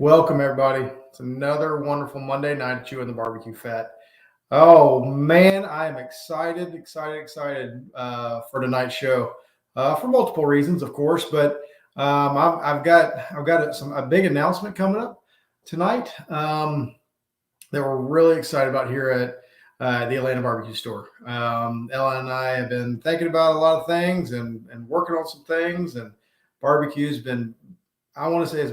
Welcome, everybody. It's another wonderful Monday night at Chewin the BBQ Fat. Oh, man, I am excited for tonight's show for multiple reasons, of course. But I've got a big announcement coming up tonight that we're really excited about here at the Atlanta Barbecue Store. Ella and I have been thinking about a lot of things and working on some things, and barbecue's been, I want to say,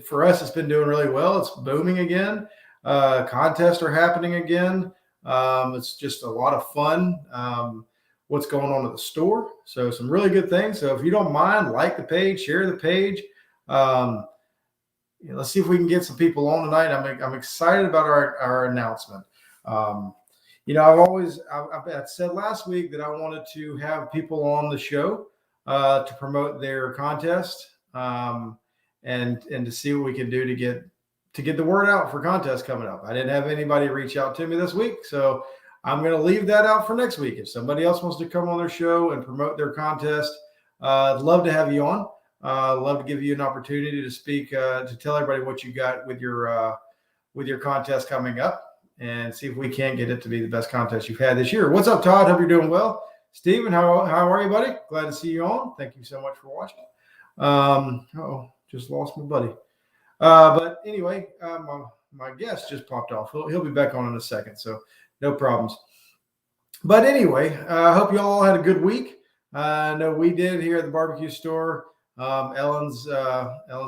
for us, it's been doing really well. It's booming again. Contests are happening again. It's just a lot of fun. What's going on at the store? So some really good things. So if you don't mind, like the page, share the page. Let's see if we can get some people on tonight. I'm excited about our announcement. I said last week that I wanted to have people on the show to promote their contest. And to see what we can do to get the word out for contests coming up. I didn't have anybody reach out to me this week, so I'm going to leave that out for next week. If somebody else wants to come on their show and promote their contest, I'd love to have you on. Love to give you an opportunity to speak, to tell everybody what you got with your contest coming up, and see if we can't get it to be the best contest you've had this year. What's up, Todd? Hope you're doing well. Steven, how are you, buddy? Glad to see you on. Thank you so much for watching. Just lost my buddy. But anyway, my guest just popped off. He'll be back on in a second, so no problems. But anyway, I hope you all had a good week. I know we did here at the barbecue store. Ellen's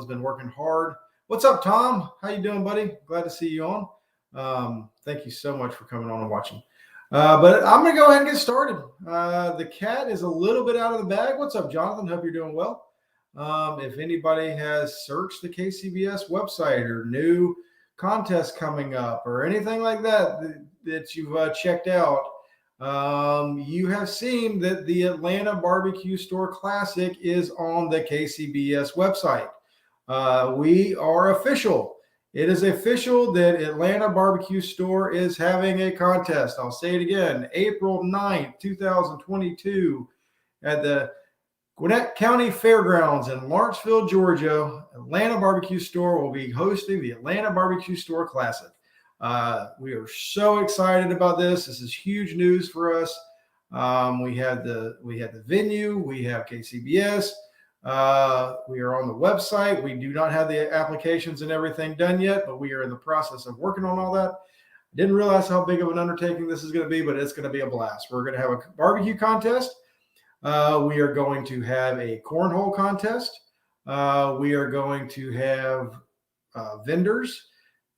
been working hard. What's up, Tom? How you doing, buddy? Glad to see you on. Thank you so much for coming on and watching. But I'm going to go ahead and get started. The cat is a little bit out of the bag. What's up, Jonathan? Hope you're doing well. If anybody has searched the KCBS website or new contests coming up or anything like that you've checked out, you have seen that the Atlanta Barbecue Store Classic is on the KCBS website. We are official. It is official that Atlanta Barbecue Store is having a contest. I'll say it again, April 9th, 2022 at the Gwinnett County Fairgrounds in Lawrenceville, Georgia. Atlanta Barbecue Store will be hosting the Atlanta Barbecue Store Classic. We are so excited about this. This is huge news for us. We had the venue. We have KCBS. We are on the website. We do not have the applications and everything done yet, but we are in the process of working on all that. I didn't realize how big of an undertaking this is going to be, but it's going to be a blast. We're going to have a barbecue contest. We are going to have a cornhole contest. We are going to have vendors,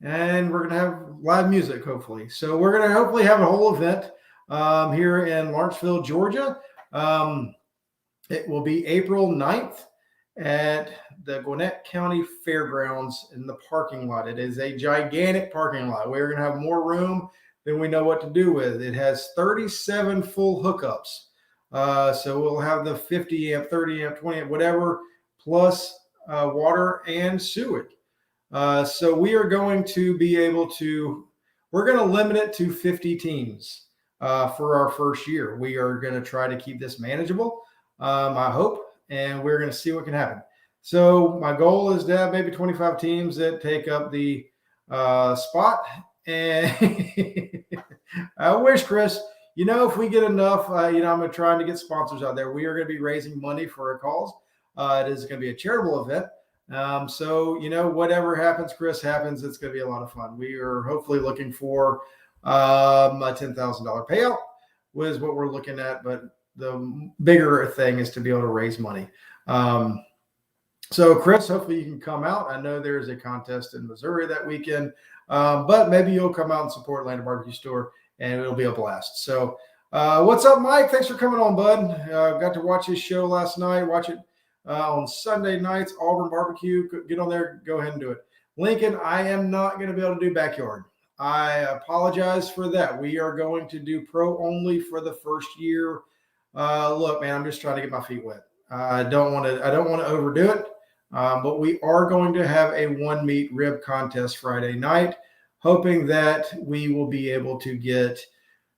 and we're going to have live music, hopefully. So we're going to hopefully have a whole event here in Lawrenceville, Georgia. It will be April 9th at the Gwinnett County Fairgrounds in the parking lot. It is a gigantic parking lot. We're going to have more room than we know what to do with. It has 37 full hookups. So we'll have the 50 amp, 30 amp, 20 amp, whatever, plus water and sewage. So we are going to be able to, we're going to limit it to 50 teams for our first year. We are going to try to keep this manageable, I hope, and we're going to see what can happen. So my goal is to have maybe 25 teams that take up the spot. And I wish, Chris, if we get enough, I'm trying to get sponsors out there. We are going to be raising money for a cause. It is going to be a charitable event. So whatever happens, Chris, happens. It's going to be a lot of fun. We are hopefully looking for a $10,000 payout was what we're looking at. But the bigger thing is to be able to raise money. So Chris, hopefully you can come out. I know there's a contest in Missouri that weekend, but maybe you'll come out and support Atlanta Barbecue Store, and it'll be a blast. So what's up, Mike? Thanks for coming on, bud. Got to watch his show last night. Watch it on Sunday nights, Auburn Barbecue. Get on there. Go ahead and do it. Lincoln, I am not going to be able to do backyard. I apologize for that. We are going to do pro only for the first year. Look, man, I'm just trying to get my feet wet. I don't want to overdo it. But we are going to have a one meat rib contest Friday night, hoping that we will be able to get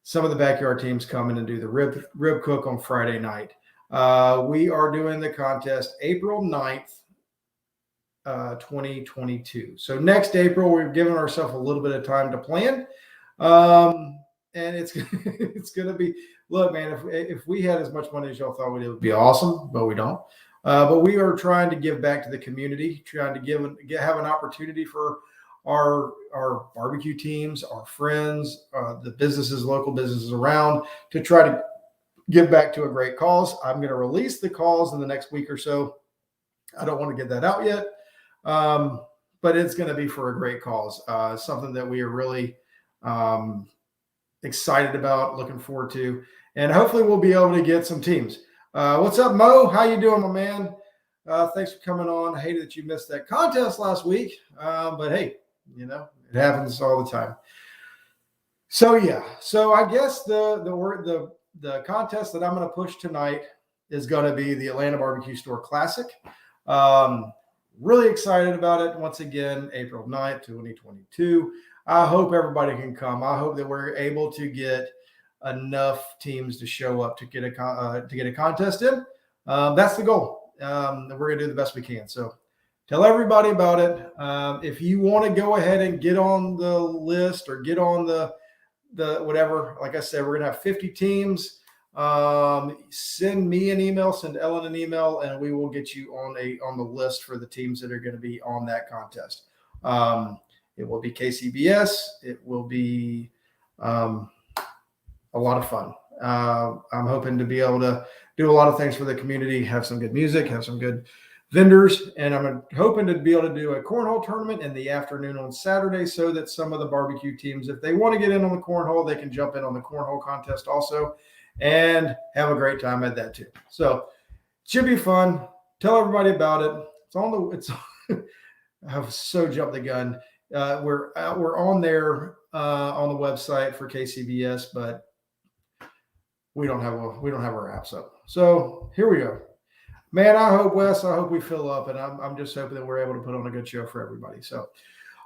some of the backyard teams coming and do the rib cook on Friday night. We are doing the contest April 9th 2022. So next April, we've given ourselves a little bit of time to plan. And it's it's going to be, look, man, if we had as much money as y'all thought we did, it would be awesome, but we don't. But we are trying to give back to the community, trying to have an opportunity for our barbecue teams, our friends, the businesses, local businesses around, to try to give back to a great cause. I'm going to release the cause in the next week or so. I don't want to get that out yet, but it's going to be for a great cause, something that we are really excited about, looking forward to, and hopefully we'll be able to get some teams. What's up, Mo? How you doing, my man? Thanks for coming on. I hated that you missed that contest last week, but hey, it happens all the time. So yeah, so I guess the contest that I'm going to push tonight is going to be the Atlanta Barbecue Store Classic. Really excited about it. Once again, April 9th, 2022. I hope everybody can come. I hope that we're able to get enough teams to show up to get a contest in. That's the goal. We're going to do the best we can. So tell everybody about it. If you want to go ahead and get on the list or get on the whatever, like I said, we're going to have 50 teams. Send me an email, send Ellen an email, and we will get you on the list for the teams that are going to be on that contest. It will be KCBS. It will be a lot of fun. I'm hoping to be able to do a lot of things for the community, have some good music, have some good vendors, and I'm hoping to be able to do a cornhole tournament in the afternoon on Saturday so that some of the barbecue teams, if they want to get in on the cornhole, they can jump in on the cornhole contest also and have a great time at that too. So it should be fun. Tell everybody about it. I've so jumped the gun. We're on there on the website for KCBS, but we don't have our apps up. So here we go, man. I hope we fill up, and I'm just hoping that we're able to put on a good show for everybody. So,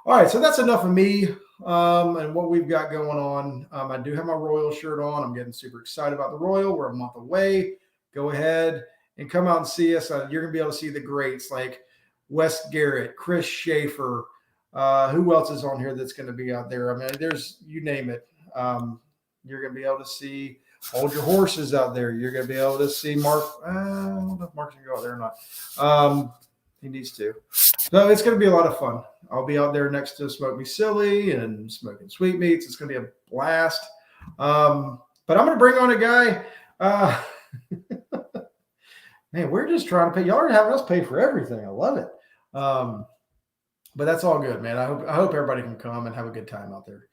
all right, so that's enough of me and what we've got going on. I do have my Royal shirt on. I'm getting super excited about the Royal. We're a month away. Go ahead and come out and see us. You're gonna be able to see the greats like Wes Garrett, Chris Schaefer. Who else is on here that's going to be out there? I mean, there's, you name it. You're going to be able to see Hold Your Horses out there. You're going to be able to see Mark. I don't know if Mark's going to go out there or not. He needs to. So it's going to be a lot of fun. I'll be out there next to Smoke Me Silly and Smoking Sweetmeats. It's going to be a blast. But I'm going to bring on a guy. Man, we're just trying to pay. Y'all are having us pay for everything. I love it. But that's all good, man. I hope everybody can come and have a good time out there.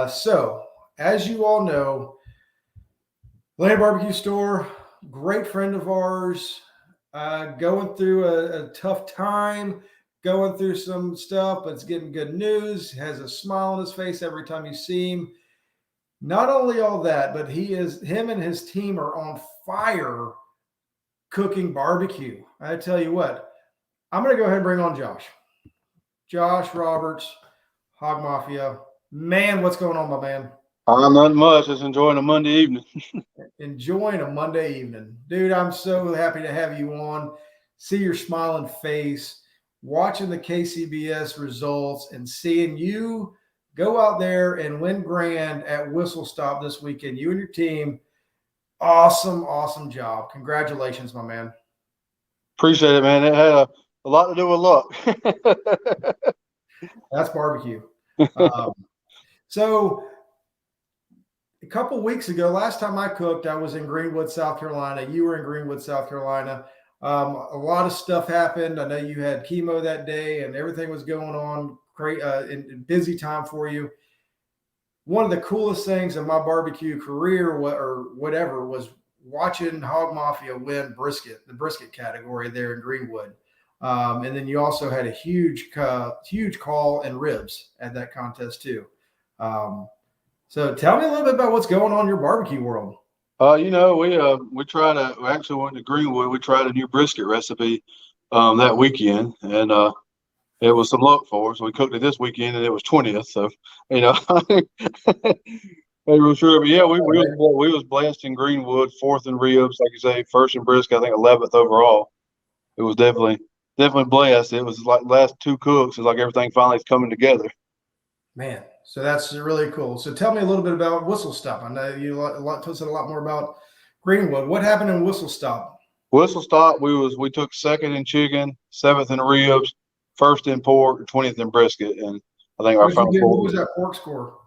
So, as you all know, Atlanta Barbecue Store, great friend of ours, going through a tough time, going through some stuff, but it's getting good news. Has a smile on his face every time you see him. Not only all that, but him and his team are on fire cooking barbecue. I tell you what, I'm going to go ahead and bring on Josh Roberts, Hog Mafia. Man, what's going on, my man? Not much. Just enjoying a Monday evening. Enjoying a Monday evening. Dude, I'm so happy to have you on. See your smiling face, watching the KCBS results, and seeing you go out there and win grand at Whistle Stop this weekend. You and your team. Awesome, awesome job. Congratulations, my man. Appreciate it, man. It had a lot to do with luck. That's barbecue. So a couple weeks ago, last time I cooked, I was in Greenwood, South Carolina. You were in Greenwood, South Carolina. A lot of stuff happened. I know you had chemo that day and everything was going on. Great, busy time for you. One of the coolest things in my barbecue career or whatever was watching Hog Mafia win the brisket category there in Greenwood. And then you also had a huge call and ribs at that contest too. So tell me a little bit about what's going on in your barbecue world. We actually went to Greenwood. We tried a new brisket recipe that weekend, and it was some luck for us. We cooked it this weekend, and it was 20th. So, they were sure. But yeah, we was blessed in Greenwood, 4th in ribs, like you say, 1st in brisket. I think 11th overall. It was definitely definitely blessed. It was like last two cooks. It's like everything finally is coming together. Man, so that's really cool. So tell me a little bit about Whistle Stop. I know you told a lot more about Greenwood. What happened in Whistle Stop? Whistle Stop, we took second in chicken, seventh in ribs, first in pork, 20th in brisket, and I think our final What was that pork score?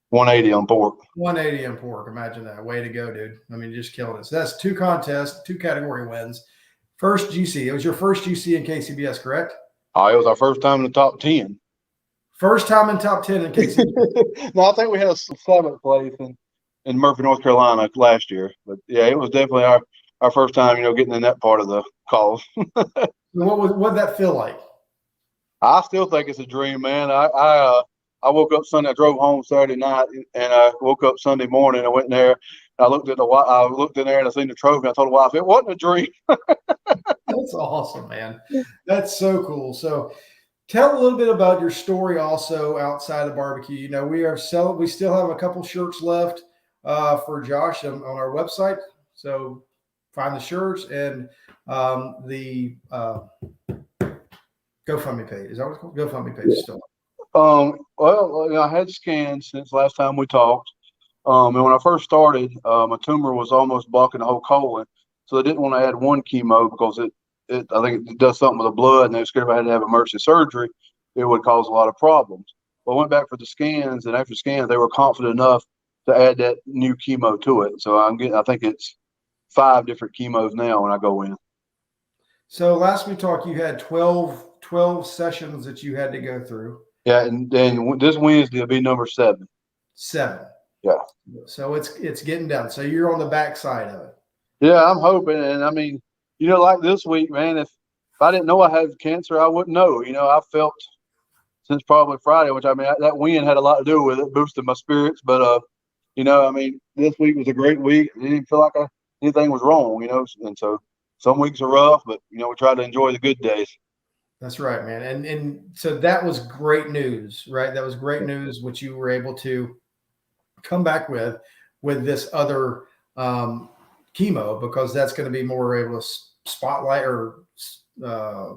180 on pork. 180 on pork. Imagine that. Way to go, dude. I mean, you just killed it. So that's 2 contests, 2 category wins. First GC. It was your first GC in KCBS, correct? Oh, it was our first time in the top 10. First time in top 10 in KCBS. No, I think we had a 7th place in Murphy, North Carolina last year. But yeah, it was definitely our first time, getting in that part of the calls. What did that feel like? I still think it's a dream, man. I woke up Sunday. I drove home Saturday night, and I woke up Sunday morning. I went in there. I looked in there, and I seen the trophy. I told the wife it wasn't a dream. That's awesome, man. That's so cool. So, tell a little bit about your story also outside of barbecue. We still have a couple shirts left for Josh on our website. So find the shirts and the GoFundMe page. Is that what it's called? GoFundMe page still. Well, I had scans since last time we talked. And when I first started, my tumor was almost blocking the whole colon. So they didn't want to add one chemo because I think it does something with the blood, and they were scared if I had to have emergency surgery, it would cause a lot of problems. But I went back for the scans, and after scans, they were confident enough to add that new chemo to it. So I think it's 5 different chemos now when I go in. So last we talked, you had 12 sessions that you had to go through. Yeah, and then this Wednesday will be number 7. 7. Yeah. So it's getting done. So you're on the backside of it. Yeah, I'm hoping. And I mean, like this week, man, if I didn't know I had cancer, I wouldn't know. I felt since probably Friday, which I mean, that win had a lot to do with it, boosted my spirits. But, I mean, this week was a great week. I didn't feel like anything was wrong, and so some weeks are rough, but, we try to enjoy the good days. That's right, man. And so that was great news, right? That was great news, which you were able to come back with this other chemo, because that's going to be more able to spotlight or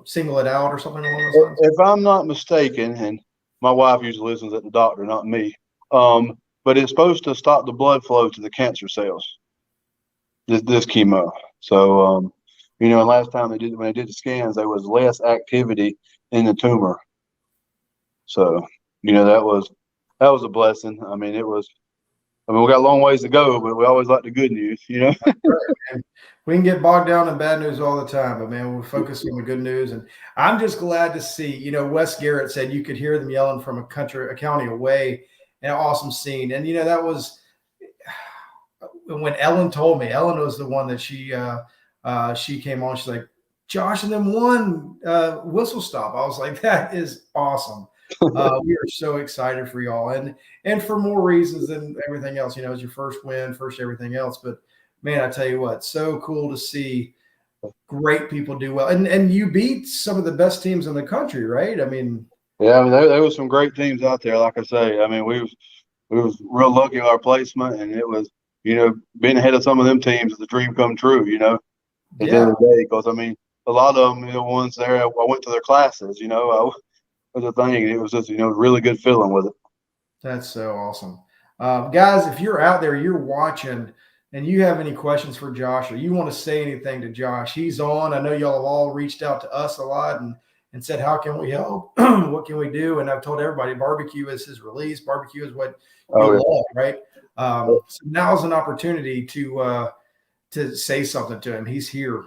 single it out or something along those lines. If I'm not mistaken, and my wife usually listens at the doctor, not me, but it's supposed to stop the blood flow to the cancer cells, this chemo. So, and last time when they did the scans, there was less activity in the tumor. So, that was a blessing. I mean, we got a long ways to go, but we always like the good news, We can get bogged down in bad news all the time, but man, we're focused on the good news. And I'm just glad to see, Wes Garrett said you could hear them yelling from a county away. An awesome scene. And, that was when Ellen told me. Ellen was the one that she came on. She's like, Josh and them won Whistle Stop. I was like, that is awesome. We are so excited for y'all, and for more reasons than everything else. It's your first win, first everything else. But man, I tell you what, so cool to see great people do well. And you beat some of the best teams in the country, right? I mean, yeah, I mean there was some great teams out there. Like I say, I mean we was real lucky with our placement, and it was being ahead of some of them teams is a dream come true. At the end of the day, because I mean a lot of them, ones there, I went to their classes. Was a thing. It was just, really good feeling with it. That's so awesome. Guys, if you're out there, you're watching, and you have any questions for Josh, or you want to say anything to Josh, he's on. I know y'all have all reached out to us a lot and said, how can we help? What can we do? And I've told everybody, barbecue is his release. Barbecue is what you love, right? So now's an opportunity to say something to him. He's here.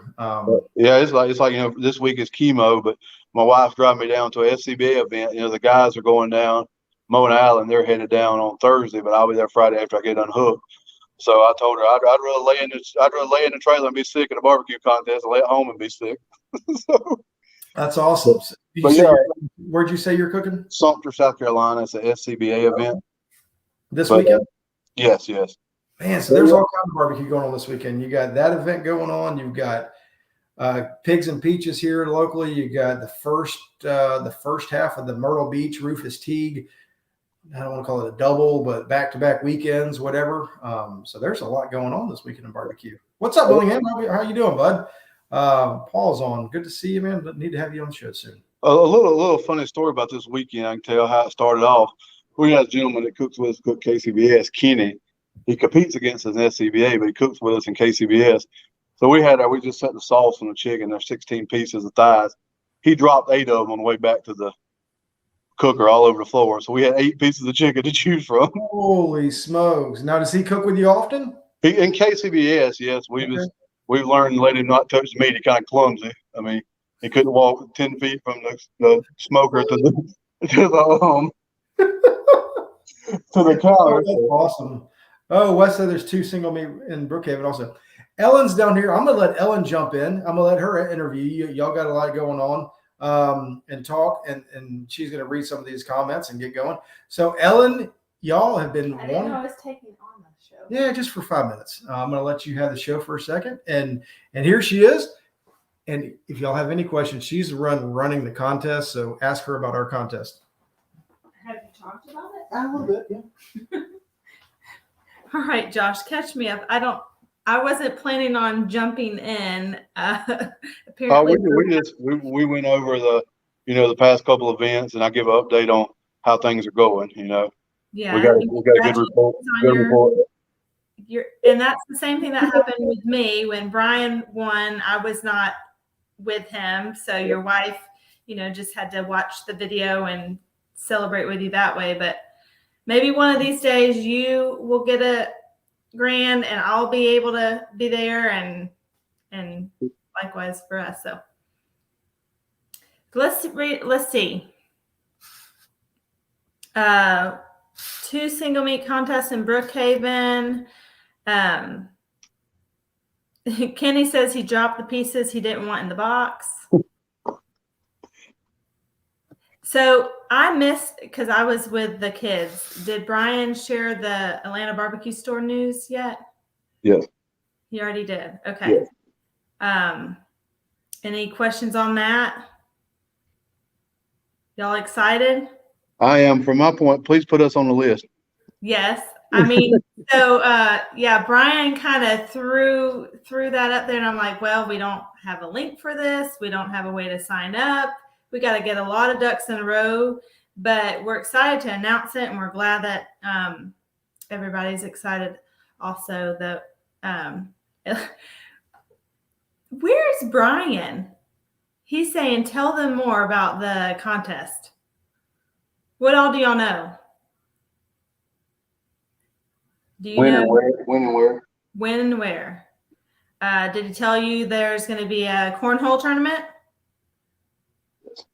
Yeah, it's like this week is chemo, but my wife's driving me down to a FCBA event. The guys are going down Mo and Allen. They're headed down on Thursday, but I'll be there Friday after I get unhooked. So I told her I'd rather lay in the trailer and be sick at a barbecue contest than lay at home and be sick. So, that's awesome. Where'd you say you're cooking? Sumter, South Carolina. It's an FCBA event this weekend. Yes. Man, so there's all kinds of barbecue going on this weekend. You got that event going on. You've got Pigs and Peaches here locally. You got the first half of the Myrtle Beach Rufus Teague. I don't want to call it a double, but back-to-back weekends, whatever. So there's a lot going on this weekend in barbecue. What's up, Willingham? How you doing, bud? Paul's on. Good to see you, man. Need to have you on the show soon. A little funny story about this weekend. I can tell how it started off. We had a gentleman that cooks with us, cook KCBS, Kenny. He competes against us in SCBA, but he cooks with us in KCBS. So we just set the sauce on the chicken. There's 16 pieces of thighs. He dropped 8 of them on the way back to the cooker all over the floor. So we had 8 pieces of chicken to choose from. Holy smokes. Now, does he cook with you often? In KCBS, yes. We've learned to let him not touch the meat. He kind of clumsy. I mean, he couldn't walk 10 feet from the smoker to the counter. Oh, that's awesome. Oh, Wes said there's 2 single meat in Brookhaven also. Ellen's down here. I'm gonna let Ellen jump in. I'm gonna let her interview you. Y'all got a lot going on and talk, and she's gonna read some of these comments and get going. So Ellen, y'all have been. I didn't know I was taking on the show. Yeah, just for 5 minutes. I'm gonna let you have the show for a second, and here she is. And if y'all have any questions, she's running the contest. So ask her about our contest. Have you talked about it? A little bit, yeah. All right, Josh, catch me up. I wasn't planning on jumping in. Apparently, we went over the past couple of events, and I give an update on how things are going. Yeah, we got a good report. And that's the same thing that happened with me when Brian won. I was not with him, so your wife, just had to watch the video and celebrate with you that way. But maybe one of these days you will get a grand and I'll be able to be there, and likewise for us. So let's see. 2 single meat contests in Brookhaven. Kenny says he dropped the pieces he didn't want in the box. So I missed, because I was with the kids. Did Brian share the Atlanta barbecue store news yet? Yes. He already did. Okay. Yes. Any questions on that? Y'all excited? I am. From my point, please put us on the list. Yes. I mean, so Brian kind of threw that up there, and I'm like, well, we don't have a link for this. We don't have a way to sign up. We got to get a lot of ducks in a row, but we're excited to announce it, and we're glad that everybody's excited also. That where's Brian? He's saying, tell them more about the contest. What all do y'all know? Do you know when and where? When and where? Did he tell you there's going to be a cornhole tournament? Yes.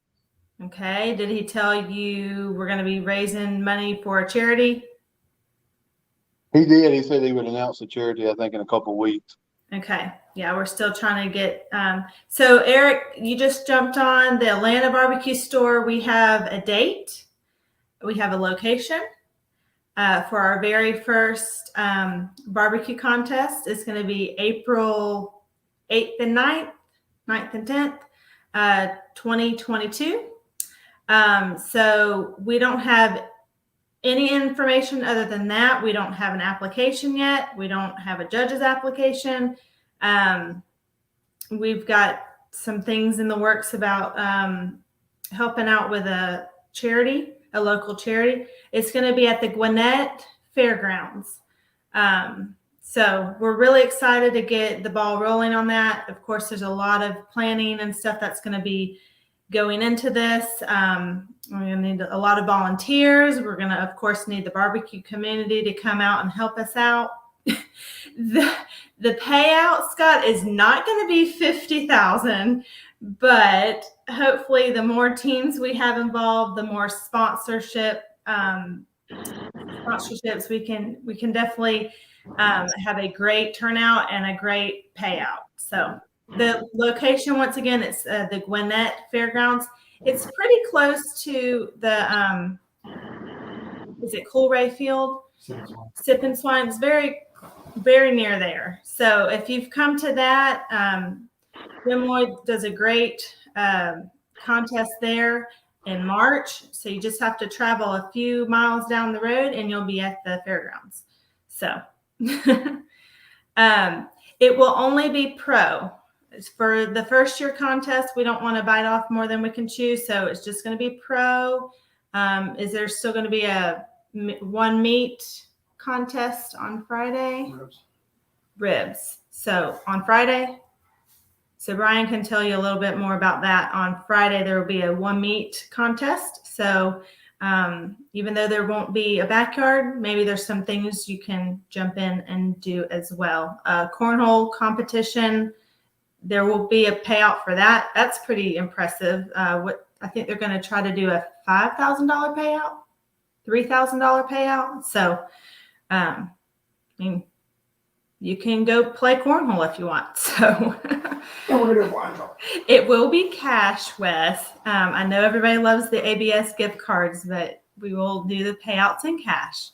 Okay. Did he tell you we're going to be raising money for a charity? He did. He said he would announce the charity, I think, in a couple of weeks. Okay. Yeah, we're still trying to get. So, Eric, you just jumped on the Atlanta barbecue store. We have a date. We have a location. For our very first barbecue contest. It's going to be April 8th and 9th and 10th, 2022. So we don't have any information other than that. We don't have an application yet. We don't have a judge's application. We've got some things in the works about helping out with a charity, a local charity. It's going to be at the Gwinnett Fairgrounds. So we're really excited to get the ball rolling on that. Of course, there's a lot of planning and stuff that's going to be going into this. We're going to need a lot of volunteers. We're going to, of course, need the barbecue community to come out and help us out. The payout, Scott, is not going to be $50,000, but hopefully the more teams we have involved, the more sponsorships we can definitely have a great turnout and a great payout. So the location, once again, it's the Gwinnett Fairgrounds. It's pretty close to the is it Coolray Field? Sip and Swine. It's very, very near there. So if you've come to that, Jim Lloyd does a great contest there in March. So you just have to travel a few miles down the road and you'll be at the fairgrounds. So it will only be pro. for the first year contest, we don't want to bite off more than we can chew. So it's just going to be pro. Is there still going to be a one meat contest on Friday? Ribs. So on Friday. So Brian can tell you a little bit more about that. On Friday, there will be a one meat contest. So even though there won't be a backyard, maybe there's some things you can jump in and do as well. Cornhole competition. There will be a payout for that. That's pretty impressive. What I think they're going to try to do a $5,000 payout, $3,000 payout. So, I mean, you can go play cornhole if you want. So, it will be cash, Wes. I know everybody loves the ABS gift cards, but we will do the payouts in cash.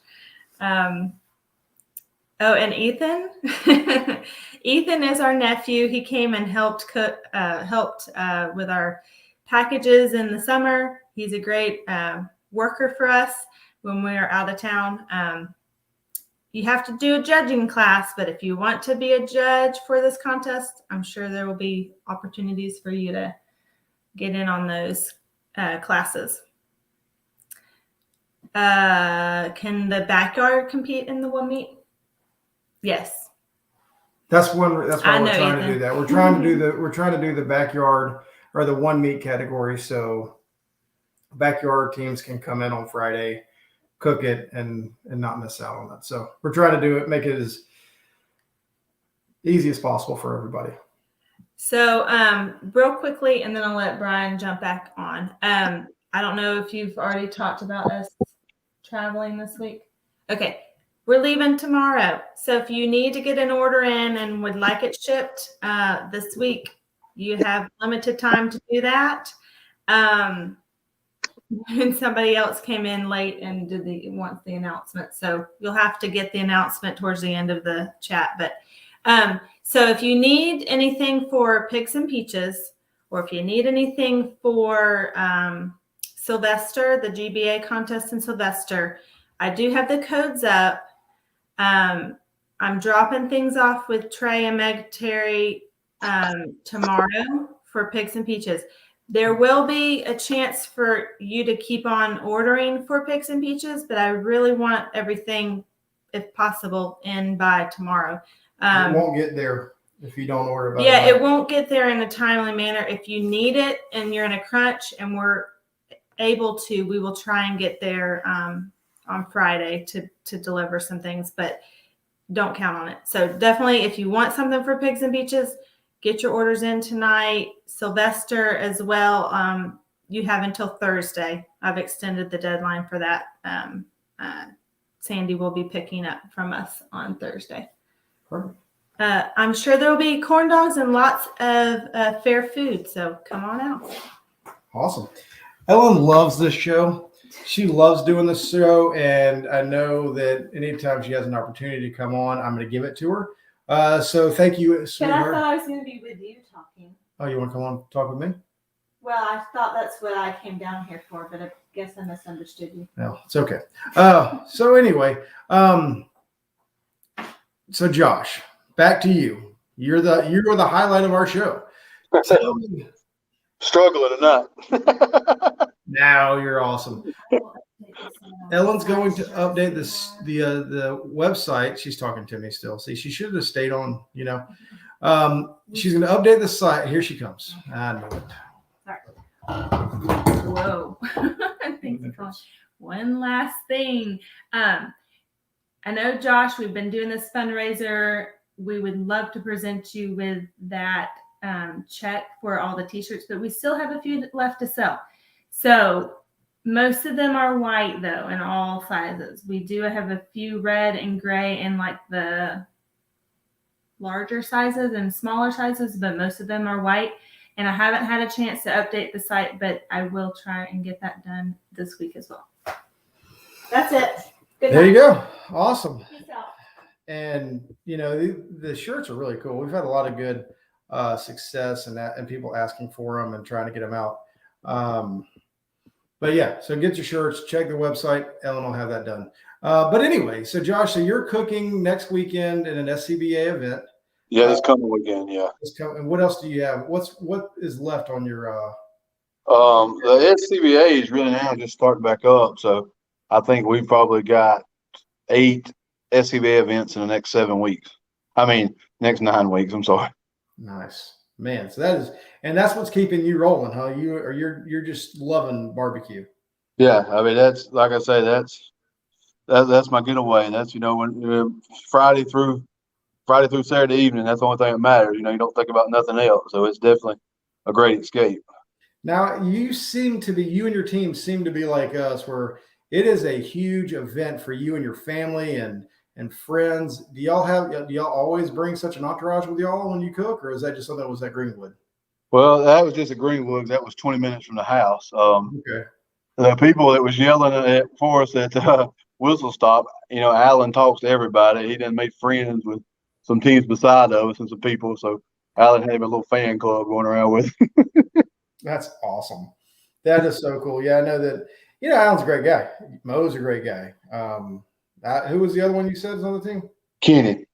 Oh, and Ethan, Ethan is our nephew. He came and helped with our packages in the summer. He's a great worker for us when we are out of town. You have to do a judging class, but if you want to be a judge for this contest, I'm sure there will be opportunities for you to get in on those classes. Can the backyard compete in the one meet? Yes. That's why we're trying Ethan. to do that. We're trying to do the backyard or the one meat category. So backyard teams can come in on Friday, cook it, and not miss out on that. So we're trying to do it, make it as easy as possible for everybody. So real quickly, and then I'll let Brian jump back on. I don't know if you've already talked about us traveling this week. Okay. We're leaving tomorrow. So if you need to get an order in and would like it shipped this week, you have limited time to do that. And somebody else came in late and wants the announcement. So you'll have to get the announcement towards the end of the chat. But so if you need anything for Pigs and Peaches, or if you need anything for Sylvester, the GBA contest in Sylvester, I do have the codes up. I'm dropping things off with Trey and Meg Terry tomorrow for Pigs and Peaches. There will be a chance for you to keep on ordering for Pigs and Peaches, but I really want everything, if possible, in by tomorrow. It won't get there if you don't order by Yeah, it won't get there in a timely manner. If you need it and you're in a crunch and we're able to, we will try and get there on Friday to deliver some things, but don't count on it. So definitely, if you want something for Pigs and Peaches, get your orders in tonight. Sylvester as well. You have until Thursday. I've extended the deadline for that. Sandy will be picking up from us on Thursday. Perfect. I'm sure there will be corn dogs and lots of fair food. So come on out. Awesome. Ellen loves this show. She loves doing this show, and I know that anytime she has an opportunity to come on, I'm going to give it to her. So thank you, But I sweetheart. thought I was going to be with you talking. Oh, you want to come on and talk with me? Well, I thought that's what I came down here for, but I guess I misunderstood you. No, it's okay. So anyway, so Josh, back to you. You're the highlight of our show. Tell me. Struggling or not. Now you're awesome. Ellen's going to update the website. She's talking to me still. See, she should have stayed on, she's going to update the site. Here she comes. I know it. Sorry. Whoa. One last thing. I know, Josh, we've been doing this fundraiser. We would love to present you with that check for all the t-shirts, but we still have a few left to sell. So most of them are white, though, in all sizes. We do have a few red and gray in like the larger sizes and smaller sizes, but most of them are white. And I haven't had a chance to update the site, but I will try and get that done this week as well. That's it. Good There night. you go. Awesome. Peace out. And the shirts are really cool. We've had a lot of good success and people asking for them and trying to get them out. But yeah, so get your shirts, check the website. Ellen will have that done. But anyway, so Josh, so you're cooking next weekend at an SCBA event. Yeah, this coming weekend. Yeah. And what else do you have? What is left on your? The SCBA is really now just starting back up. So I think we've probably got 8 SCBA events in the next 7 weeks. I mean, next 9 weeks. I'm sorry. Nice, man. So that's what's keeping you rolling, huh? You're just loving barbecue. Yeah, I mean that's like I say, that's my getaway. That's when Friday through Saturday evening. That's the only thing that matters. You don't think about nothing else. So it's definitely a great escape. Now you and your team seem to be like us, where it is a huge event for you and your family and friends. Do y'all always bring such an entourage with y'all when you cook, or is that just something that was at Greenwood? Well, that was just at Greenwood. That was 20 minutes from the house. Okay. The people that was yelling for us at Whistle Stop, Alan talks to everybody. He done made friends with some teams beside us and some people. So Alan had a little fan club going around with. That's awesome. That is so cool. Yeah, I know that. Alan's a great guy. Mo's a great guy. Who was the other one you said was on the team? Kenny.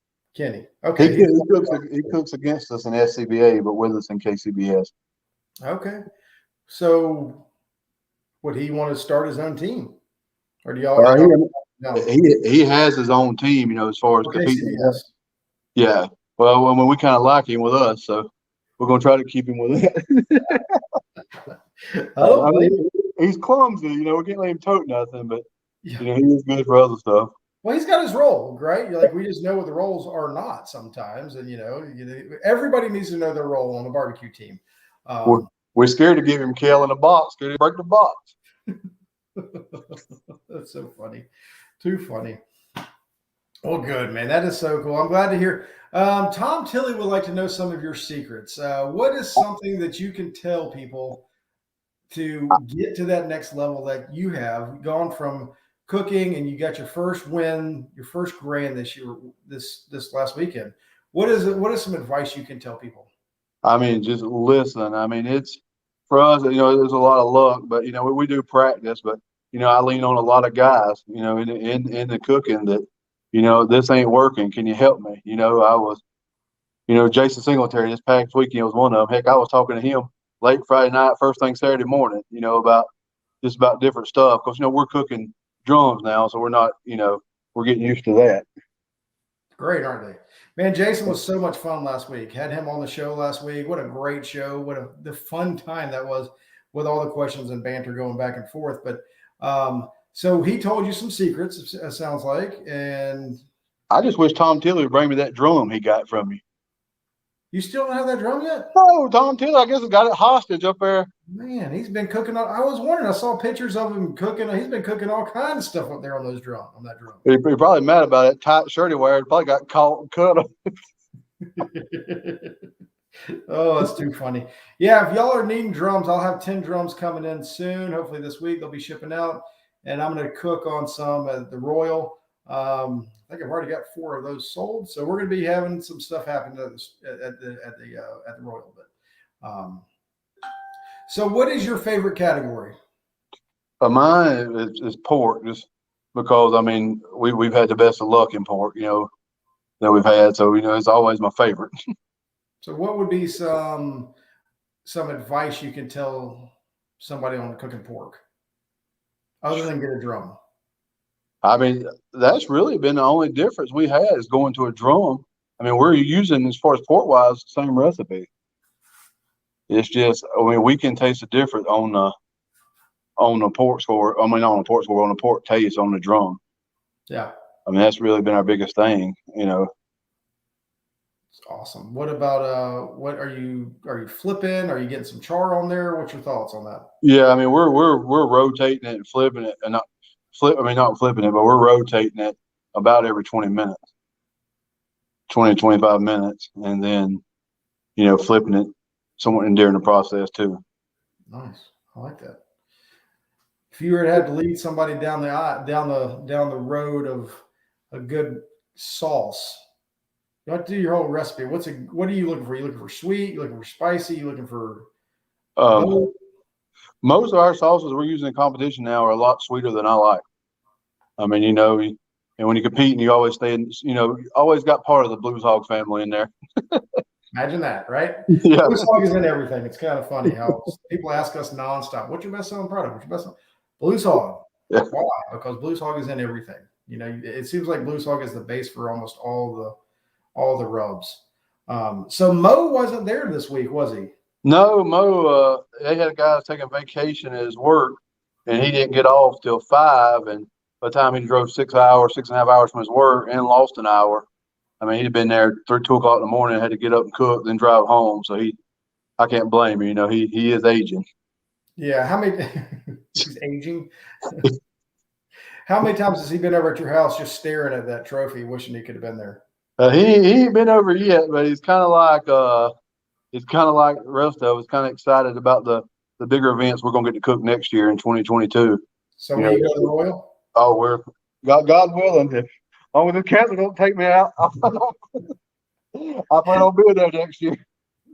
Okay. He cooks against us in SCBA, but with us in KCBS. Okay. So would he want to start his own team? Or do y'all? No. He has his own team, as far as competing. KCBS. Yeah. Well, I mean, we kind of like him with us, so we're going to try to keep him with us. He's clumsy, we can't let him tote nothing, but he is good for other stuff. Well, he's got his role, right? We just know what the roles are not sometimes, and everybody needs to know their role on the barbecue team. We're scared to give him kale in a box, scared to break the box. That's so funny, too funny. Well, good, man. That is so cool. I'm glad to hear. Tom Tilley would like to know some of your secrets. What is something that you can tell people to get to that next level that you have gone from cooking and you got your first win, your first grand this year, this last weekend? What is some advice you can tell people? I mean, just listen. I mean, it's for us, there's a lot of luck, but we do practice, but I lean on a lot of guys, in the cooking that, this ain't working. Can you help me? I was, Jason Singletary this past weekend was one of them. Heck, I was talking to him late Friday night, first thing Saturday morning, about different stuff. Because, we're cooking drums now, so we're not, we're getting used to that. Great, aren't they? Man, Jason was so much fun last week. Had him on the show last week. What a great show. The fun time that was with all the questions and banter going back and forth. But so he told you some secrets, it sounds like. And I just wish Tom Tilley would bring me that drum he got from you. You still don't have that drum yet? No, Tom Tilley, I guess, has got it hostage up there. Man, he's been cooking. I was wondering. I saw pictures of him cooking. He's been cooking all kinds of stuff up there on that drum. He's probably mad about it. Tight shirt he wears. Probably got caught and cut. Oh, that's too funny. Yeah, if y'all are needing drums, I'll have 10 drums coming in soon. Hopefully this week they'll be shipping out, and I'm going to cook on some at the Royal. I think I've already got 4 of those sold, so we're going to be having some stuff happen at the Royal. But so, what is your favorite category? Mine is pork, just because I mean we've had the best of luck in pork, that we've had. So it's always my favorite. So, what would be some advice you can tell somebody on cooking pork, other than get a drum? I mean, that's really been the only difference we had is going to a drum. I mean, we're using, as far as pork wise, the same recipe. It's just, I mean, we can taste the difference on the pork score. I mean, on the pork score, on the pork taste on the drum. Yeah. I mean, that's really been our biggest thing, It's awesome. What about what are you flipping? Are you getting some char on there? What's your thoughts on that? Yeah, I mean, we're rotating it and flipping it, and not flipping it, but we're rotating it about every 20 minutes, 20, 25 minutes, and then, flipping it somewhat during the process too. Nice. I like that. If you were to have to lead somebody down the road of a good sauce, you have to do your whole recipe. What are you looking for? You looking for sweet? You looking for spicy? You looking for most of our sauces we're using in competition now are a lot sweeter than I like. I mean, And when you're competing, you always stay in, always got part of the Blues Hog family in there. Imagine that, right? Yeah. Blues Hog is in everything. It's kind of funny how people ask us nonstop, "What's your best-selling product? What's your best-selling?" Blues Hog. Yeah. Why? Because Blues Hog is in everything. It seems like Blues Hog is the base for almost all the rubs. So Mo wasn't there this week, was he? No, Mo. They had a guy taking vacation at his work, and he didn't get off till 5. And by the time he drove 6.5 hours from his work, and lost an hour. I mean, he'd been there 2 o'clock in the morning, had to get up and cook, then drive home. So I can't blame him. He is aging. Yeah. How many? He's aging. How many times has he been over at your house just staring at that trophy, wishing he could have been there? He ain't been over yet, but he's kind of like the rest of us, kind of excited about the bigger events we're gonna get to cook next year in 2022. So when you go to the Royal? Oh, we're God willing. As long as the cancer don't take me out, I plan on being there next year.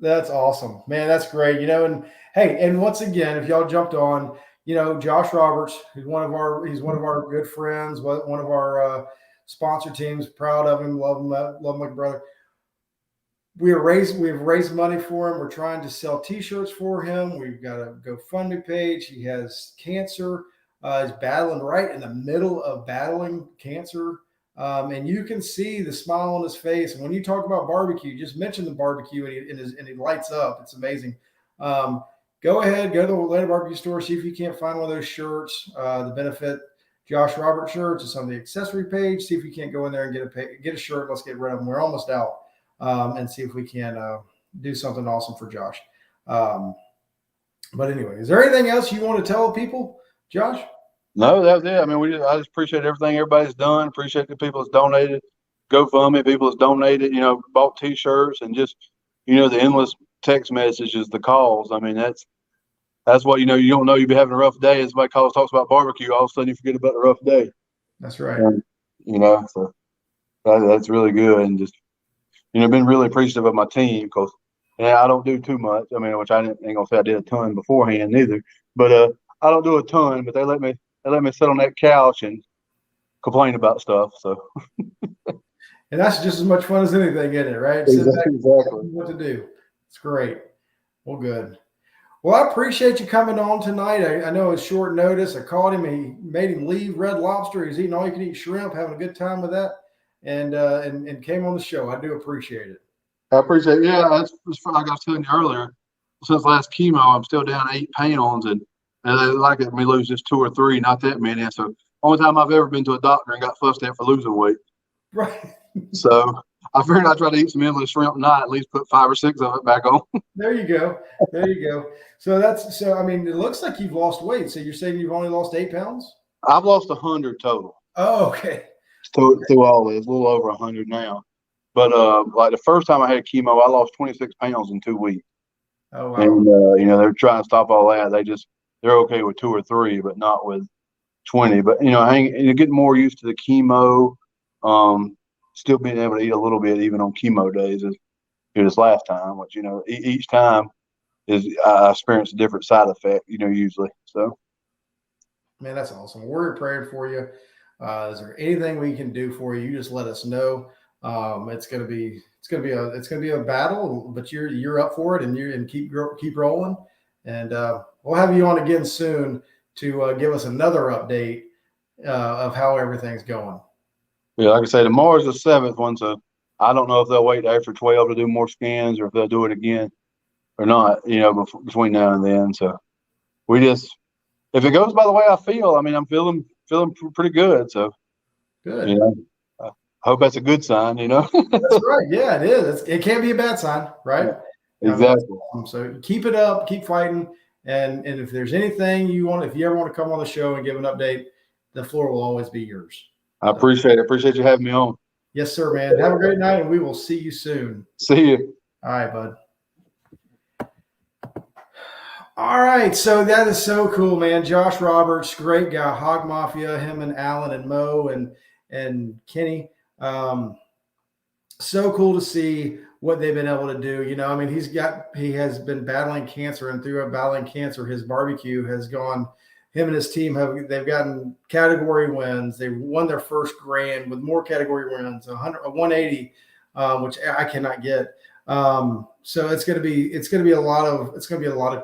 That's awesome, man. That's great. And hey, and once again, if y'all jumped on, Josh Roberts, he's one of our good friends, one of our sponsor teams. Proud of him, love him like a brother. We've raised money for him. We're trying to sell T-shirts for him. We've got a GoFundMe page. He has cancer. He's battling right in the middle of battling cancer. And you can see the smile on his face. And when you talk about barbecue, just mention the barbecue and he lights up. It's amazing. Go ahead, go to the Atlanta Barbecue store, see if you can't find one of those shirts, the Benefit Josh Roberts shirts. It's on the accessory page. See if you can't go in there and get a shirt. Let's get rid of them. We're almost out. And see if we can do something awesome for Josh. But anyway, is there anything else you want to tell people, Josh? No, that was it. I mean, I just appreciate everything everybody's done. Appreciate the people that's donated, GoFundMe, people that's donated, bought T-shirts, and just, the endless text messages, the calls. I mean, that's what, you don't know you've been having a rough day. As somebody talks about barbecue, all of a sudden you forget about the rough day. That's right. And, so that's really good. And just, been really appreciative of my team because I don't do too much. I mean, which I ain't gonna say I did a ton beforehand neither, but I don't do a ton. But they let me sit on that couch and complain about stuff. So, and that's just as much fun as anything, isn't it? Right? Exactly. What to do? It's great. Well, good. Well, I appreciate you coming on tonight. I know it's short notice. I called him. He made him leave Red Lobster. He's eating all you can eat shrimp, having a good time with that. And came on the show. I do appreciate it. I appreciate it. Yeah, that's like I was telling you earlier. Since last chemo, I'm still down 8 pounds, and they like it me lose just 2 or 3, not that many. And so, only time I've ever been to a doctor and got fussed at for losing weight. Right. So I figured I'd try to eat some endless shrimp tonight, at least put 5 or 6 of it back on. There you go. So I mean, it looks like you've lost weight. So you're saying you've only lost 8 pounds? I've lost 100 total. Oh, okay. Through all this, a little over 100 now. But like the first time I had chemo, I lost 26 pounds in 2 weeks. Oh wow. And they're trying to stop all that. They're okay with 2 or 3, but not with 20. But getting more used to the chemo, still being able to eat a little bit even on chemo days is this last time, which each time I experience a different side effect, usually. So, man, that's awesome. We're praying for you. Is there anything we can do for you? You just let us know. It's gonna be a battle, but you're up for it, and keep rolling. And we'll have you on again soon to give us another update of how everything's going. Yeah, like I say, tomorrow's the 7th one, so I don't know if they'll wait after 12 to do more scans or if they'll do it again or not. Between now and then. So if it goes by the way I feel, I mean, I'm feeling pretty good. So good. I hope that's a good sign. That's right. Yeah, it is. It can't be a bad sign, right? Yeah, exactly. So keep it up, keep fighting, and if there's anything if you ever want to come on the show and give an update, the floor will always be yours. I appreciate it. Appreciate you having me on. Yes, sir, man. Have a great night, and we will see you soon. See you. All right, bud. All right, so that is so cool, man. Josh Roberts, great guy. Hog Mafia, him and Alan and Mo and Kenny. So cool to see what they've been able to do. I mean, he has been battling cancer, and through battling cancer, his barbecue has gone him and his team they've gotten category wins. They won their first grand with more category wins, a 180, which I cannot get. So it's going to be a lot of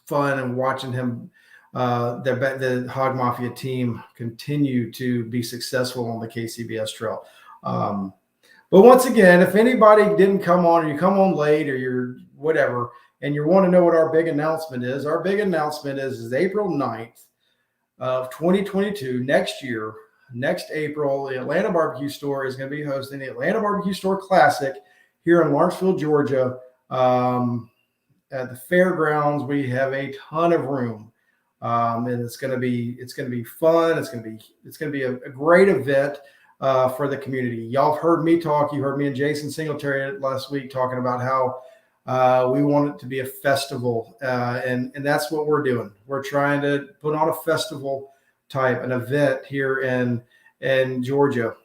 fun and watching him, the Hog Mafia team continue to be successful on the KCBS trail. But once again, if anybody didn't come on, or you come on late, or you're whatever, and you want to know what our big announcement is, is April 9th of 2022, next year, next April. The Atlanta Barbecue Store is going to be hosting the Atlanta Barbecue Store Classic here in Lawrenceville, Georgia. At the fairgrounds, we have a ton of room, and it's going to be fun. It's going to be a great event for the community. Y'all have heard me talk. You heard me and Jason Singletary last week talking about how we want it to be a festival, and that's what we're doing. We're trying to put on a festival type, an event here in Georgia.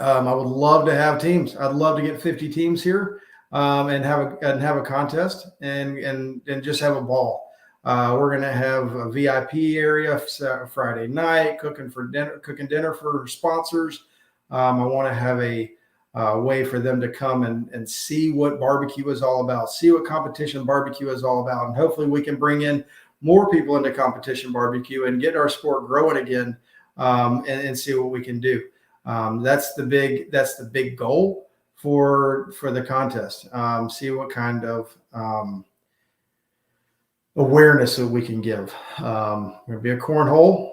I would love to have teams. I'd love to get 50 teams here, and have a contest and just have a ball. We're going to have a VIP area Friday night, cooking dinner for sponsors. I want to have a way for them to come and see what barbecue is all about, see what competition barbecue is all about. And hopefully we can bring in more people into competition barbecue and get our sport growing again, and see what we can do. That's the big goal for the contest. See what kind of awareness that we can give. There'll be a cornhole,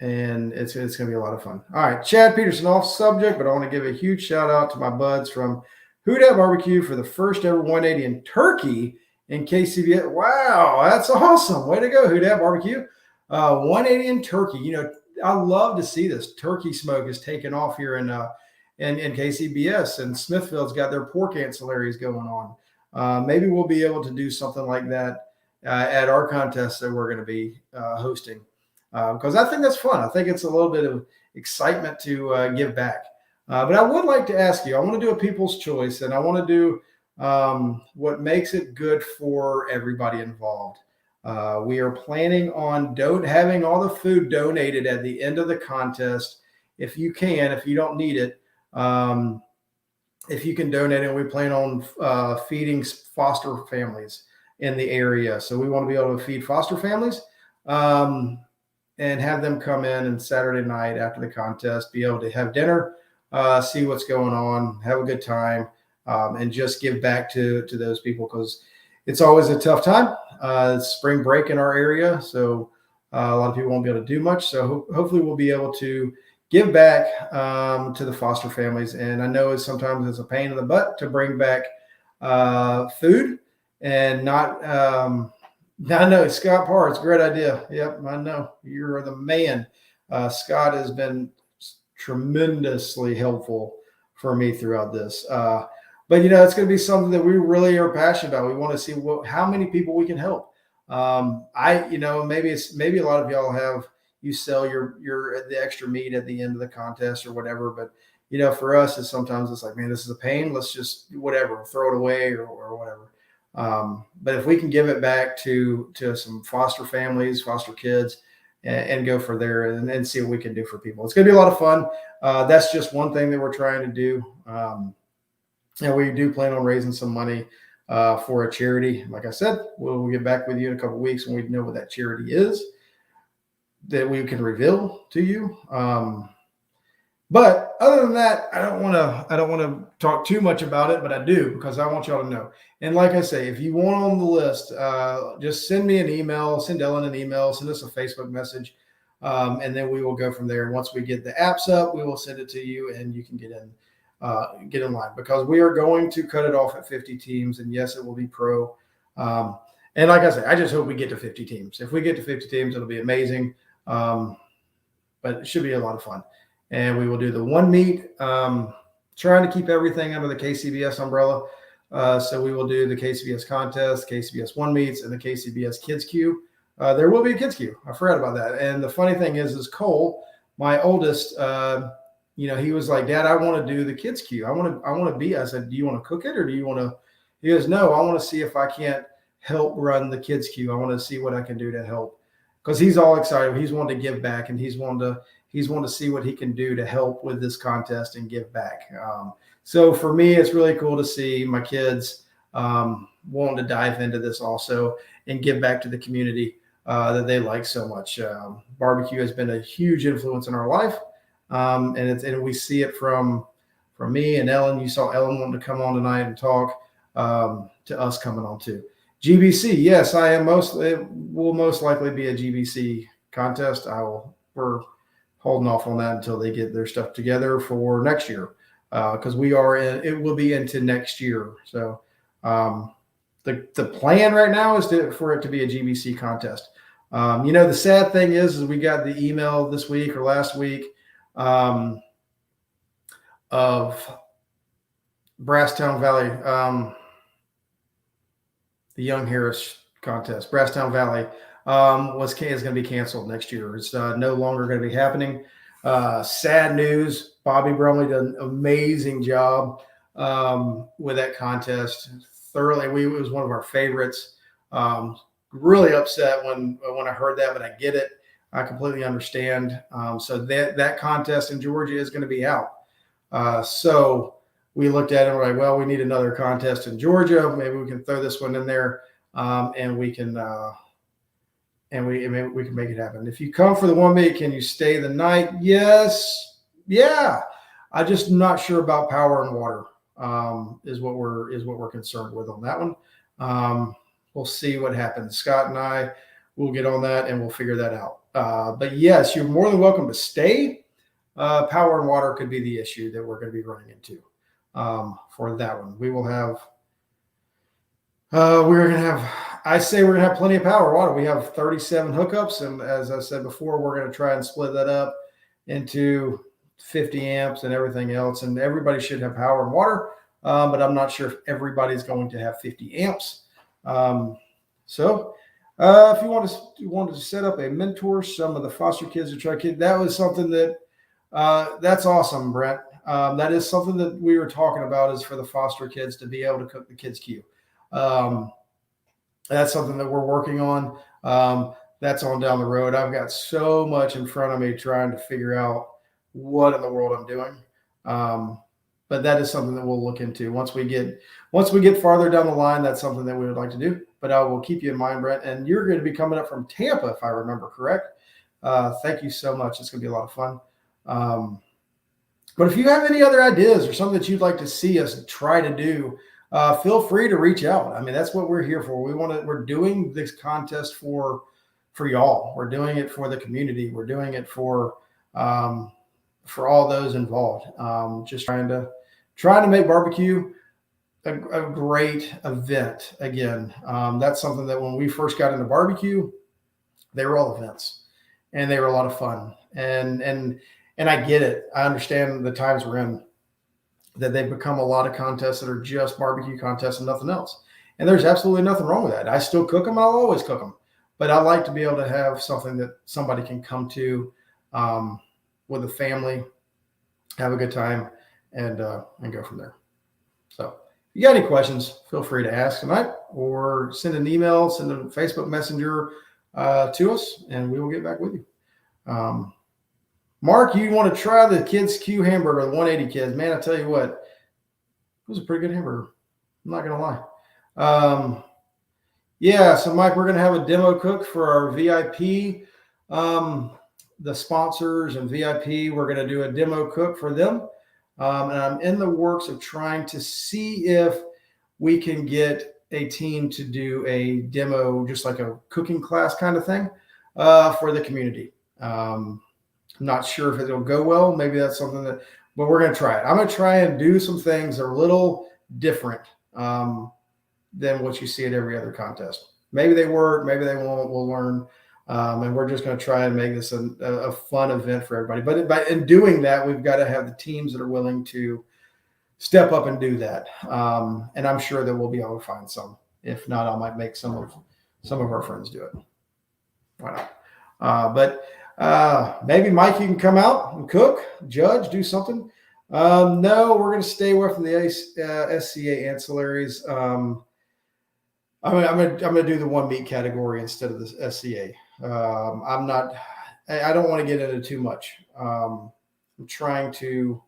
and it's going to be a lot of fun. All right, Chad Peterson, off subject, but I want to give a huge shout out to my buds from Who Dat Barbecue for the first ever 180 in turkey in KCBS. Wow, that's awesome! Way to go, Who Dat Barbecue. 180 in turkey. You know, I love to see this. Turkey smoke is taking off here in KCBS, and Smithfield's got their pork ancillaries going on. Maybe we'll be able to do something like that at our contest that we're going to be hosting, because I think that's fun. I think it's a little bit of excitement to give back. But I would like to ask you, I want to do a people's choice, and I want to do what makes it good for everybody involved. We are planning on having all the food donated at the end of the contest. If you can, if you don't need it, if you can donate it, we plan on feeding foster families in the area. So we want to be able to feed foster families, and have them come in and Saturday night after the contest, be able to have dinner, see what's going on, have a good time, and just give back to those people, because it's always a tough time. It's spring break in our area, so a lot of people won't be able to do much. So hopefully we'll be able to give back to the foster families. And I know sometimes it's a pain in the butt to bring back food, and not. I know Scott Parr, it's a great idea. Yep, I know you're the man. Scott has been tremendously helpful for me throughout this. But it's going to be something that we really are passionate about. We want to see how many people we can help. Maybe a lot of y'all you sell the extra meat at the end of the contest or whatever. But for us, sometimes it's like, man, this is a pain. Let's just throw it away or whatever. But if we can give it back to some foster families, foster kids, and go for there and see what we can do for people, it's going to be a lot of fun. That's just one thing that we're trying to do. And we do plan on raising some money for a charity. Like I said, we'll get back with you in a couple of weeks when we know what that charity is, that we can reveal to you. But other than that, I don't want to talk too much about it, but I do, because I want y'all to know. And like I say, if you want on the list, just send me an email, send Ellen an email, send us a Facebook message, and then we will go from there. Once we get the apps up, we will send it to you, and you can get in line, because we are going to cut it off at 50 teams. And yes, it will be pro. And like I said, I just hope we get to 50 teams. If we get to 50 teams, it'll be amazing. But it should be a lot of fun. And we will do the one meet, trying to keep everything under the KCBS umbrella. So we will do the KCBS contest, KCBS one meets, and the KCBS Kids Queue. There will be a Kids Queue. I forgot about that. And the funny thing is Cole, my oldest, he was like, Dad, I want to do the Kids Queue. I want to be. I said, do you want to cook it, or do you want to? He goes, no, I want to see if I can't help run the kids queue. I want to see what I can do to help, because he's all excited. He's wanting to give back, and he's wanting to see what he can do to help with this contest and give back. So for me, it's really cool to see my kids wanting to dive into this also and give back to the community that they like so much. Barbecue has been a huge influence in our life, and we see it from me and Ellen. You saw Ellen wanting to come on tonight and talk, to us coming on too. GBC, yes, I am it will most likely be a GBC contest. We're holding off on that until they get their stuff together for next year, because it will be into next year. So the plan right now is for it to be a GBC contest. The sad thing is we got the email this week or last week of Brasstown Valley, the Young Harris contest. Brasstown Valley is going to be canceled next year. It's no longer going to be happening. Sad news. Bobby Brumley did an amazing job with that contest. Thoroughly, it was one of our favorites. Really upset when I heard that, but I get it. I completely understand. So that contest in Georgia is going to be out. So we looked at it and we're like, well, we need another contest in Georgia. Maybe we can throw this one in there, and we can make it happen. If you come for the 1 meet, can you stay the night? Yes. Yeah. I'm just not sure about power and water. Is what we're concerned with on that one. We'll see what happens. Scott and I will get on that and we'll figure that out. But yes, you're more than welcome to stay. Power and water could be the issue that we're going to be running into for that one. We're going to have plenty of power and water. We have 37 hookups. And as I said before, we're going to try and split that up into 50 amps and everything else. And everybody should have power and water. But I'm not sure if everybody's going to have 50 amps. So if you want to set up a mentor, some of the foster kids or try kids, that was something that that's awesome, Brent. That is something that we were talking about, is for the foster kids to be able to cook the kids' queue. That's something that we're working on. That's on down the road. I've got so much in front of me trying to figure out what in the world I'm doing. But that is something that we'll look into once we get farther down the line. That's something that we would like to do, but I will keep you in mind, Brent. And you're going to be coming up from Tampa, if I remember correct. Thank you so much. It's going to be a lot of fun. But if you have any other ideas or something that you'd like to see us try to do, feel free to reach out. I mean, that's what we're here for. We're doing this contest for y'all. We're doing it for the community. We're doing it for all those involved. Just trying to make barbecue a great event again. That's something that when we first got into barbecue, they were all events and they were a lot of fun. And I get it. I understand the times we're in, that they've become a lot of contests that are just barbecue contests and nothing else. And there's absolutely nothing wrong with that. I still cook them. I'll always cook them. But I like to be able to have something that somebody can come to with a family, have a good time, and go from there. So if you got any questions, feel free to ask tonight, or send an email, send a Facebook Messenger to us, and we will get back with you. Mark, you want to try the Kids Q hamburger, the 180 kids. Man, I tell you what, it was a pretty good hamburger. I'm not going to lie. Yeah, so Mike, we're going to have a demo cook for our VIP, the sponsors and VIP. We're going to do a demo cook for them. And I'm in the works of trying to see if we can get a team to do a demo, just like a cooking class kind of thing, for the community. I'm not sure if it'll go well. Maybe that's something but we're going to try it. I'm going to try and do some things that are a little different than what you see at every other contest. Maybe they work, maybe they won't. We'll learn. And we're just going to try and make this a fun event for everybody. But in doing that, we've got to have the teams that are willing to step up and do that. And I'm sure that we'll be able to find some. If not, I might make some of our friends do it. Why not? But maybe Mike, you can come out and cook, judge, do something. No, we're going to stay away from the SCA ancillaries. I'm gonna do the one meat category instead of the SCA. I don't want to get into too much. I'm trying to.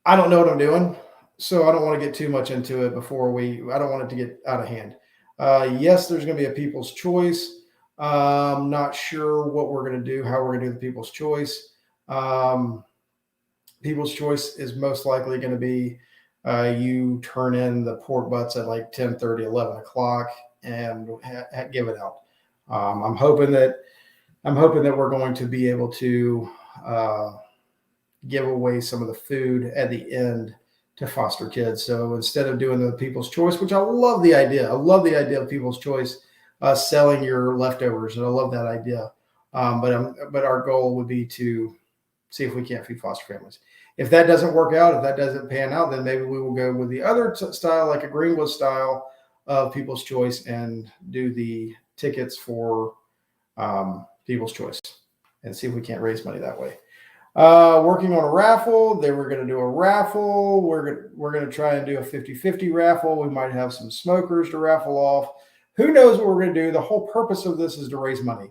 I don't know what I'm doing, so I don't want to get too much into it I don't want it to get out of hand. Yes, there's going to be a people's choice. Not sure what we're going to do, how we're going to do the people's choice. People's choice is most likely going to be you turn in the pork butts at like 10:30, 11 o'clock and give it out. I'm hoping that we're going to be able to give away some of the food at the end to foster kids. So instead of doing the people's choice, which I love the idea of people's choice, selling your leftovers, and I love that idea. But our goal would be to see if we can't feed foster families. If that doesn't work out, if that doesn't pan out, then maybe we will go with the other style, like a Greenwood style of people's choice, and do the tickets for people's choice and see if we can't raise money that way. Working on a raffle. They were going to do a raffle. We're going to try and do a 50-50 raffle. We might have some smokers to raffle off. Who knows what we're going to do? The whole purpose of this is to raise money.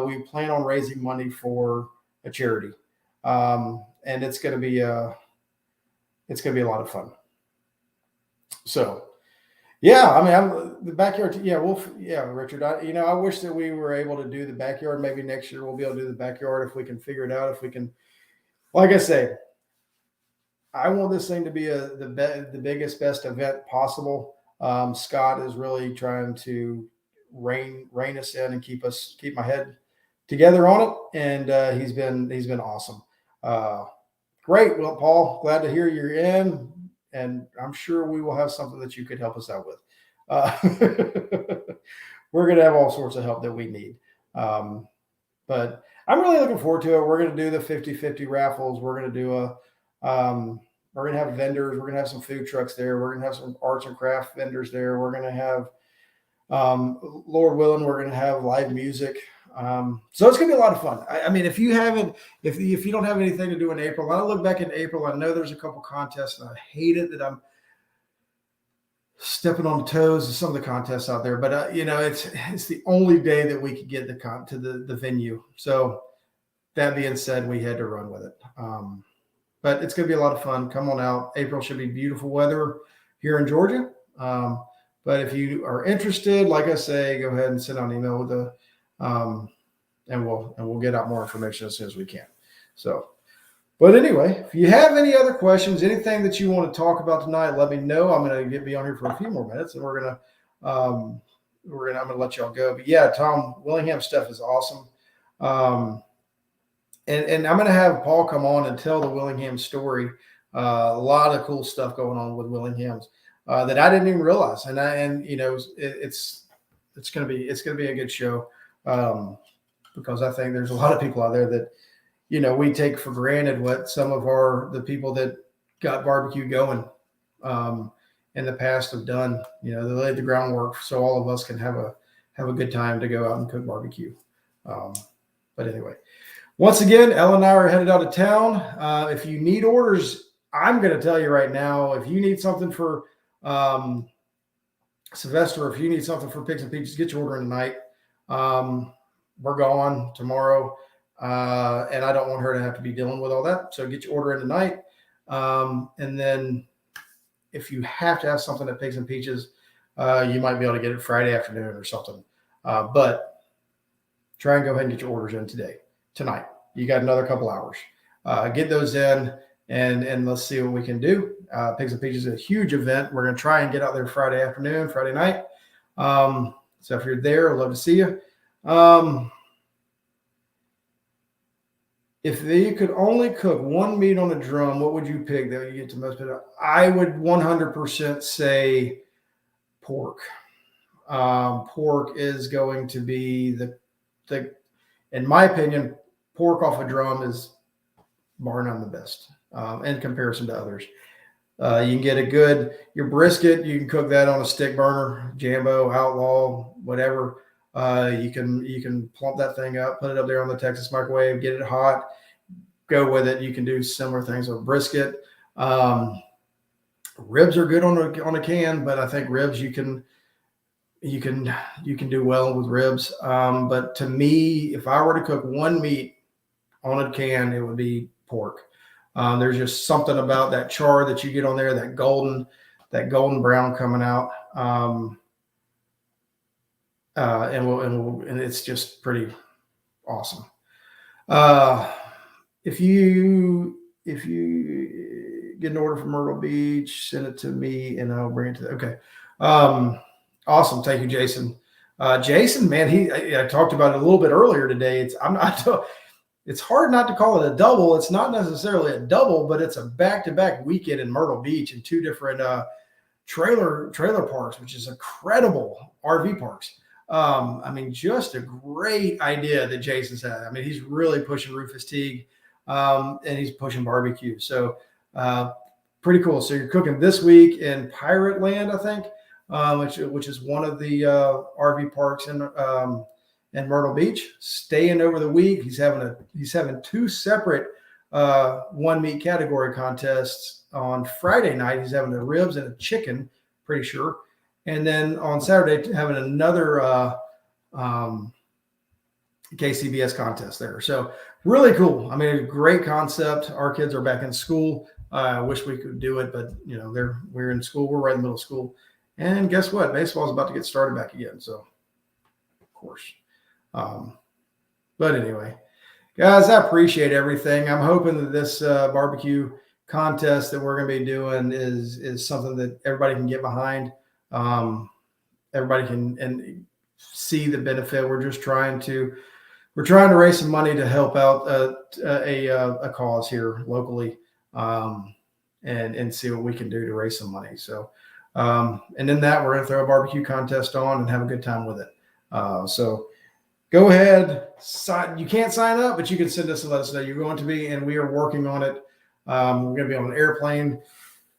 We plan on raising money for a charity. And it's going to be a lot of fun. So, yeah, I mean, the backyard. Richard. I wish that we were able to do the backyard. Maybe next year we'll be able to do the backyard if we can figure it out. If we can, like I say, I want this thing to be the biggest, best event possible. Scott is really trying to rein us in and keep my head together on it, and he's been awesome. Great. Well, Paul, glad to hear you're in, and I'm sure we will have something that you could help us out with. We're going to have all sorts of help that we need. But I'm really looking forward to it. We're going to do the 50-50 raffles. We're going to do we're going to have vendors. We're going to have some food trucks there. We're going to have some arts and craft vendors there. We're going to have, Lord willing, we're going to have live music. So it's going to be a lot of fun. I mean, if you don't have anything to do in April, I look back in April, I know there's a couple contests, and I hate it that I'm stepping on the toes of some of the contests out there, but it's the only day that we could get to the venue. So that being said, we had to run with it. But it's going to be a lot of fun. Come on out. April should be beautiful weather here in Georgia. But if you are interested, like I say, go ahead and send out an email with and we'll get out more information as soon as we can. So, but anyway, if you have any other questions, anything that you want to talk about tonight, let me know. I'm going to be on here for a few more minutes, and I'm going to let y'all go. But yeah, Tom Willingham stuff is awesome. And I'm going to have Paul come on and tell the Willingham story. A lot of cool stuff going on with Willingham's that I didn't even realize. It's going to be a good show. Because I think there's a lot of people out there that, we take for granted what some of the people that got barbecue going in the past have done. They laid the groundwork so all of us can have a good time to go out and cook barbecue. But anyway, once again, Elle and I are headed out of town. If you need orders, I'm going to tell you right now, if you need something for Sylvester, if you need something for Pigs and Peaches, get your order in tonight. We're gone tomorrow, and I don't want her to have to be dealing with all that. So get your order in tonight. And then if you have to have something at Pigs and Peaches, you might be able to get it Friday afternoon or something. But try and go ahead and get your orders in tonight. You got another couple hours. Get those in, and let's see what we can do. Pigs and Peaches is a huge event. We're going to try and get out there Friday afternoon, Friday night. So if you're there, I'd love to see you. If you could only cook one meat on a drum, what would you pick that you get to most of it? I would 100% say pork. Pork is going to be the in my opinion, pork off a drum is bar none the best in comparison to others. You can get your brisket. You can cook that on a stick burner, Jambo, Outlaw, whatever. You can plump that thing up, put it up there on the Texas microwave, get it hot, go with it. You can do similar things with brisket. Ribs are good on a can, but I think ribs you can do well with ribs. But to me, if I were to cook one meat on a can, it would be pork. There's just something about that char that you get on there, that golden brown coming out. And it's just pretty awesome. If you get an order from Myrtle Beach, send it to me and I'll bring it to okay. Awesome. Thank you, Jason. Jason, man, I talked about it a little bit earlier today. It's hard not to call it a double. It's not necessarily a double, but it's a back-to-back weekend in Myrtle Beach in 2 different trailer parks, which is incredible RV parks. I mean, just a great idea that Jason's had. I mean, he's really pushing Rufus Teague, and he's pushing barbecue. So pretty cool. So you're cooking this week in Pirate Land, I think, which is one of the RV parks in Myrtle Beach. Staying over the week, he's having 2 separate one meat category contests. On Friday night, he's having a ribs and a chicken, pretty sure. And then on Saturday, having another KCBS contest there. So really cool. I mean, a great concept. Our kids are back in school. I wish we could do it, but we're in school. We're right in the middle of school. And guess what? Baseball is about to get started back again. So, of course. But anyway, guys, I appreciate everything. I'm hoping that this barbecue contest that we're going to be doing is something that everybody can get behind. Everybody can see the benefit. We're trying to raise some money to help out a cause here locally, and see what we can do to raise some money. So, and in that, we're going to throw a barbecue contest on and have a good time with it. So go ahead, you can't sign up, but you can send us and let us know you're going to be, and we are working on it. We're going to be on an airplane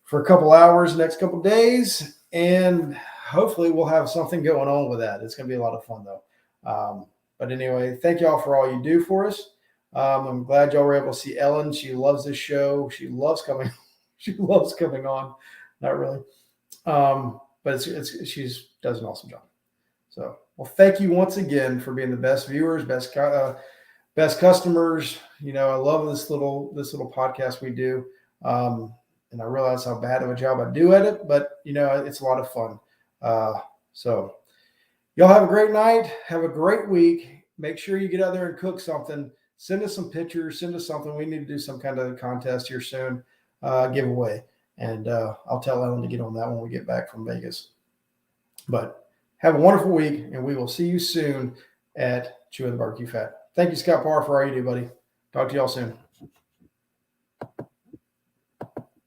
for a couple hours, next couple days, and hopefully we'll have something going on with that. It's going to be a lot of fun though. But anyway, thank y'all for all you do for us. I'm glad y'all were able to see Ellen. She loves this show. She loves coming. She loves coming on. Not really. But she does an awesome job. So, well, thank you once again for being the best viewers, best customers. I love this little podcast we do. And I realize how bad of a job I do at it, but it's a lot of fun. So y'all have a great night. Have a great week. Make sure you get out there and cook something. Send us some pictures. Send us something. We need to do some kind of contest here soon, giveaway. And I'll tell Ellen to get on that when we get back from Vegas. But have a wonderful week, and we will see you soon at Chewin the BBQ Fat. Thank you, Scott Parr, for all you do, buddy. Talk to y'all soon.